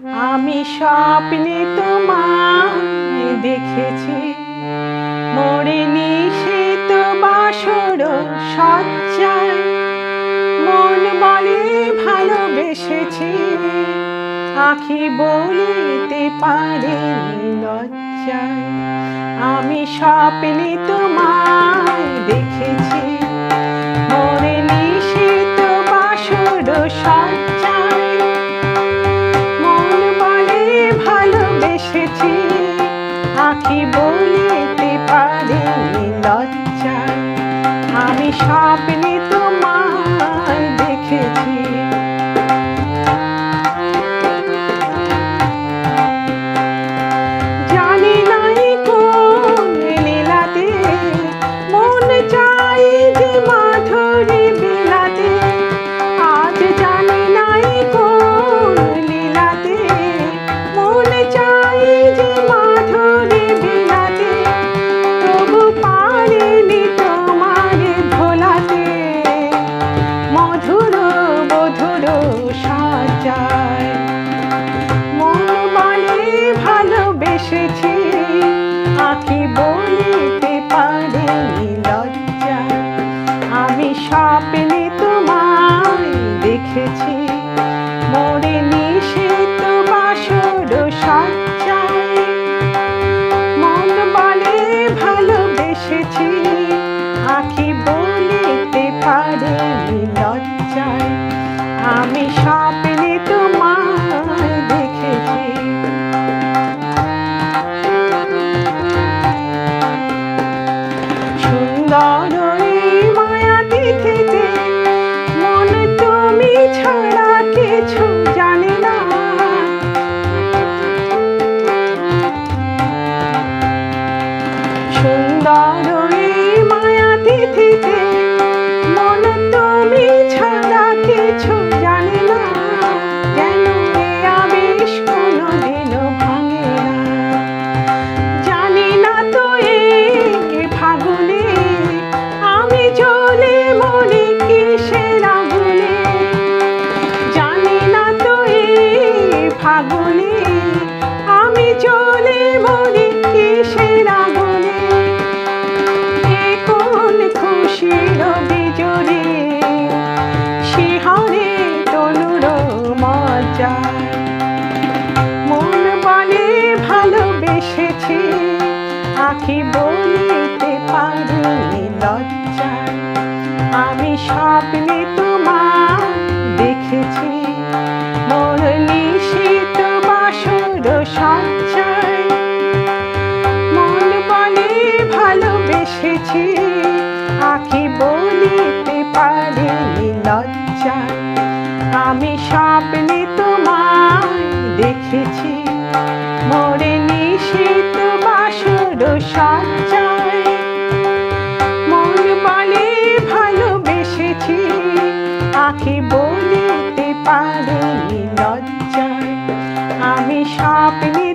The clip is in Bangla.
আমি স্বপ্নে তোমায় দেখেছি, মোরে নিশীত বাসর সজ্জায়। মন বলে ভালোবেসেছি, আঁখি বলিতে পারে লজ্জায়। আমি স্বপ্নে তোমায় দেখেছি, মোরে নিশীত বাসর সজ্জায়। মন বলে ভালোবেসেছি, আঁখি বলিতে পারে লজ্জায়। আমি স্বপ্নে তোমায় দেখেছি। জানি নাই কোন লীলাতে মন চাই যে মাধুরী বিলাতে। আজ জানি নাই কোন লীলাতে মন চাই যে মাধুরী বিলাতে। তবু পারিনি তোমারে ভোলাতে, মধুর মধুর সাজায়। মন বলে ভালোবেসেছি, আঁখি বলিতে পারে লজ্জায়। আমি স্বপ্নে তোমায় দেখেছি, মোরে নিশীত বাসর সজ্জায়। মন বলে ভালোবেসেছি, আঁখি বলিতে পারে লজ্জায়। আমি স্বপ্নে তোমায় দেখেছি। সুন্দর এই মায়া তিথিতে মন তুমি ছাড়া কিছু জানে না। সুন্দর এই মায়া তিথিতে মন তুমি ছাড়া কিছু জানে না। যেন এ আবেশ কোনোদিনও ভাঙে না। জানি না তো এই ফাগুনে আমি জ্বলে মরি কিসের আগুনে। জানি না তো এই ফাগুনে আমি জ্বলে মরি কিসের আগুনে। এ কোন খুশির বিজরে শিহরে তনুর মজ্জায়। মন বলে ভালোবেসেছি, আঁখি বলিতে পারে লজ্জায়। আমি স্বপ্নে তোমায় দেখেছি, মোর নিশীত বাসর সজ্জায়। মন বলে ভালোবেসেছি, আঁখি বলিতে পারে লজ্জায়। আমি স্বপ্নে তোমায় দেখেছি, মোরে নিশীত বাসর সজ্জায়। মন বলে ভালোবেসেছি, আঁখি বলিতে পারে লজ্জায়। আমি স্বপ্নে